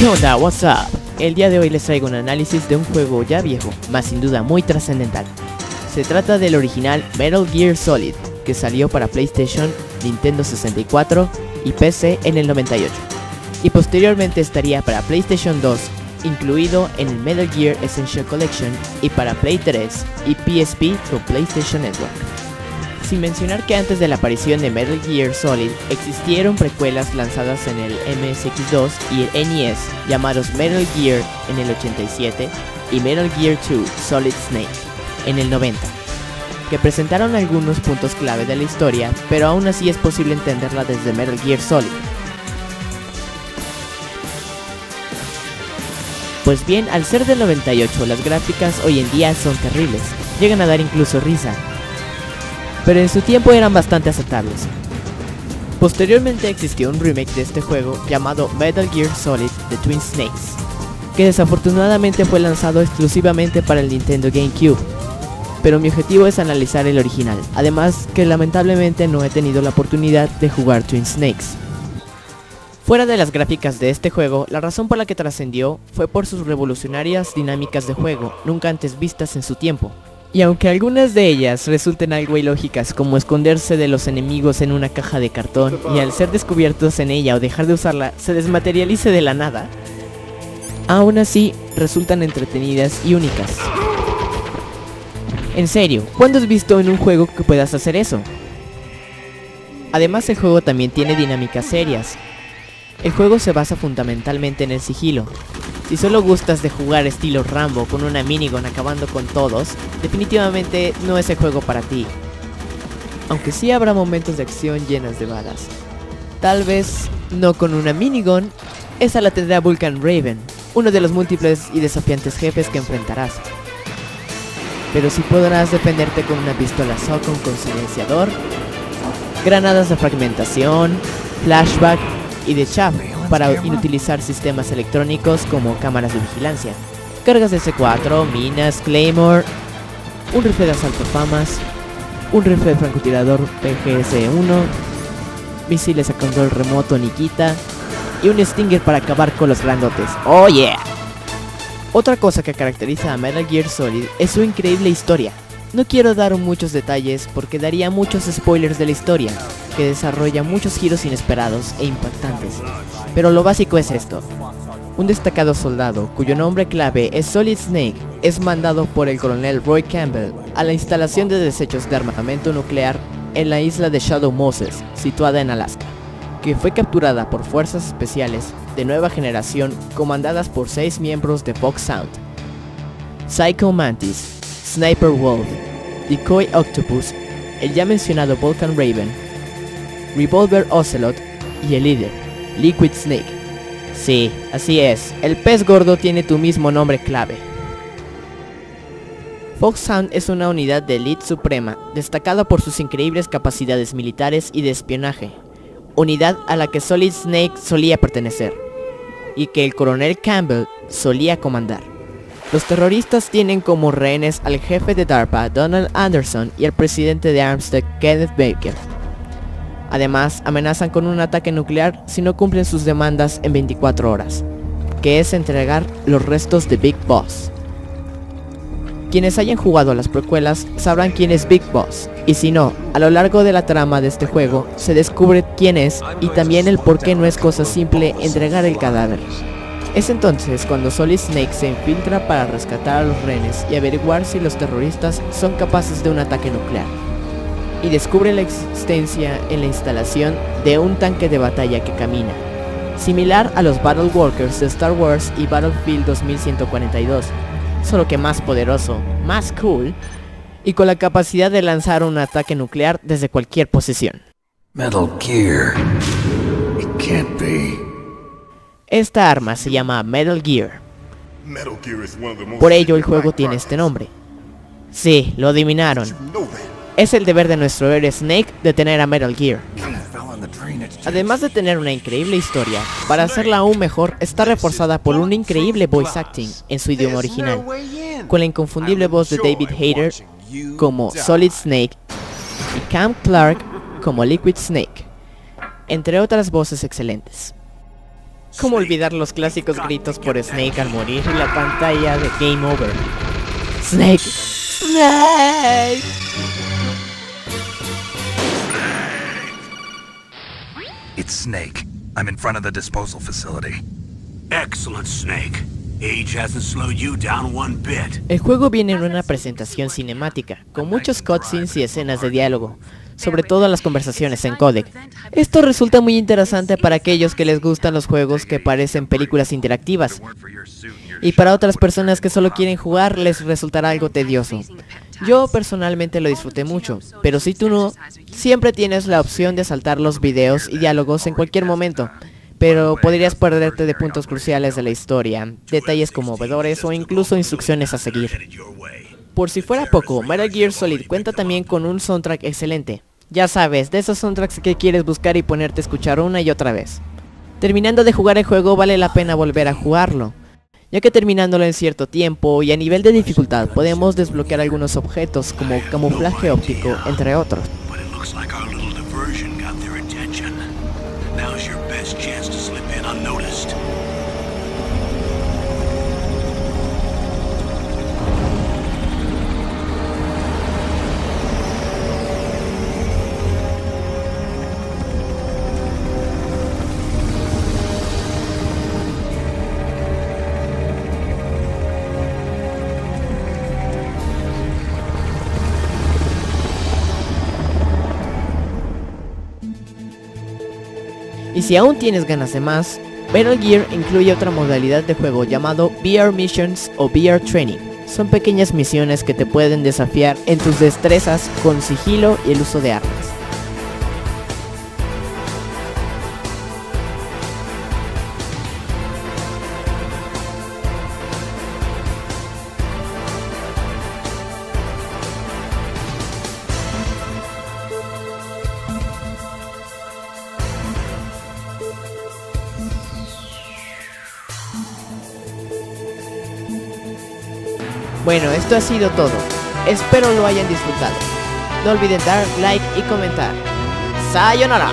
¿Qué onda? What's up? El día de hoy les traigo un análisis de un juego ya viejo, mas sin duda muy trascendental. Se trata del original Metal Gear Solid, que salió para PlayStation, Nintendo 64 y PC en el 98, y posteriormente estaría para PlayStation 2, incluido en el Metal Gear Essential Collection, y para Play 3 y PSP con PlayStation Network. Sin mencionar que antes de la aparición de Metal Gear Solid existieron precuelas lanzadas en el MSX2 y el NES llamados Metal Gear en el 87 y Metal Gear 2 Solid Snake en el 90, que presentaron algunos puntos clave de la historia, pero aún así es posible entenderla desde Metal Gear Solid. Pues bien, al ser del 98, las gráficas hoy en día son terribles, llegan a dar incluso risa, pero en su tiempo eran bastante aceptables. Posteriormente existió un remake de este juego llamado Metal Gear Solid The Twin Snakes, que desafortunadamente fue lanzado exclusivamente para el Nintendo GameCube, pero mi objetivo es analizar el original, además que lamentablemente no he tenido la oportunidad de jugar Twin Snakes. Fuera de las gráficas de este juego, la razón por la que trascendió fue por sus revolucionarias dinámicas de juego, nunca antes vistas en su tiempo. Y aunque algunas de ellas resulten algo ilógicas, como esconderse de los enemigos en una caja de cartón y al ser descubiertos en ella o dejar de usarla se desmaterialice de la nada, aún así resultan entretenidas y únicas. En serio, ¿cuándo has visto en un juego que puedas hacer eso? Además, el juego también tiene dinámicas serias. El juego se basa fundamentalmente en el sigilo. Si solo gustas de jugar estilo Rambo con una minigun acabando con todos, definitivamente no es el juego para ti. Aunque sí habrá momentos de acción llenas de balas. Tal vez no con una minigun, esa la tendrá Vulcan Raven, uno de los múltiples y desafiantes jefes que enfrentarás. Pero sí podrás defenderte con una pistola Shotgun con silenciador, granadas de fragmentación, flashback y de chaff para inutilizar sistemas electrónicos como cámaras de vigilancia, cargas de C4, minas, Claymore, un rifle de asalto famas, un rifle de francotirador PGS-1, misiles a control remoto Nikita y un Stinger para acabar con los grandotes. ¡Oh yeah! Otra cosa que caracteriza a Metal Gear Solid es su increíble historia. No quiero dar muchos detalles porque daría muchos spoilers de la historia, que desarrolla muchos giros inesperados e impactantes, pero lo básico es esto. Un destacado soldado, cuyo nombre clave es Solid Snake, es mandado por el coronel Roy Campbell a la instalación de desechos de armamento nuclear en la isla de Shadow Moses, situada en Alaska, que fue capturada por fuerzas especiales de nueva generación comandadas por 6 miembros de Fox Sound: Psycho Mantis, Sniper Wolf, Decoy Octopus, el ya mencionado Vulcan Raven, Revolver Ocelot y el líder, Liquid Snake. Sí, así es, el pez gordo tiene tu mismo nombre clave. Fox Sound es una unidad de élite suprema, destacada por sus increíbles capacidades militares y de espionaje, unidad a la que Solid Snake solía pertenecer, y que el coronel Campbell solía comandar. Los terroristas tienen como rehenes al jefe de DARPA, Donald Anderson, y al presidente de Armstead, Kenneth Baker. Además, amenazan con un ataque nuclear si no cumplen sus demandas en 24 horas, que es entregar los restos de Big Boss. Quienes hayan jugado a las precuelas sabrán quién es Big Boss, y si no, a lo largo de la trama de este juego se descubre quién es y también el por qué no es cosa simple entregar el cadáver. Es entonces cuando Solid Snake se infiltra para rescatar a los rehenes y averiguar si los terroristas son capaces de un ataque nuclear, y descubre la existencia en la instalación de un tanque de batalla que camina, similar a los Battle Walkers de Star Wars y Battlefield 2142, solo que más poderoso, más cool, y con la capacidad de lanzar un ataque nuclear desde cualquier posición. Metal Gear. It can't be. Esta arma se llama Metal Gear. Por ello el juego tiene este nombre. Sí, lo adivinaron. Es el deber de nuestro héroe Snake detener a Metal Gear. Además de tener una increíble historia, para hacerla aún mejor está reforzada por un increíble voice acting en su idioma original, con la inconfundible voz de David Hayter como Solid Snake y Cam Clark como Liquid Snake, entre otras voces excelentes. ¿Cómo olvidar los clásicos gritos por Snake al morir y la pantalla de Game Over? ¡Snake! ¡Snake! It's Snake. I'm in front of the disposal facility. Excellent, Snake. Age hasn't slowed you down one bit. El juego viene en una presentación cinemática, con muchos cutscenes y escenas de diálogo, sobre todo las conversaciones en codec. Esto resulta muy interesante para aquellos que les gustan los juegos que parecen películas interactivas, y para otras personas que solo quieren jugar les resultará algo tedioso. Yo personalmente lo disfruté mucho, pero si tú no, siempre tienes la opción de saltar los videos y diálogos en cualquier momento, pero podrías perderte de puntos cruciales de la historia, detalles conmovedores o incluso instrucciones a seguir. Por si fuera poco, Metal Gear Solid cuenta también con un soundtrack excelente. Ya sabes, de esos soundtracks que quieres buscar y ponerte a escuchar una y otra vez. Terminando de jugar el juego vale la pena volver a jugarlo, ya que terminándolo en cierto tiempo y a nivel de dificultad podemos desbloquear algunos objetos como camuflaje óptico, entre otros. Y si aún tienes ganas de más, Metal Gear incluye otra modalidad de juego llamado VR Missions o VR Training. Son pequeñas misiones que te pueden desafiar en tus destrezas con sigilo y el uso de armas. Bueno, esto ha sido todo. Espero lo hayan disfrutado. No olviden dar like y comentar. ¡Sayonara!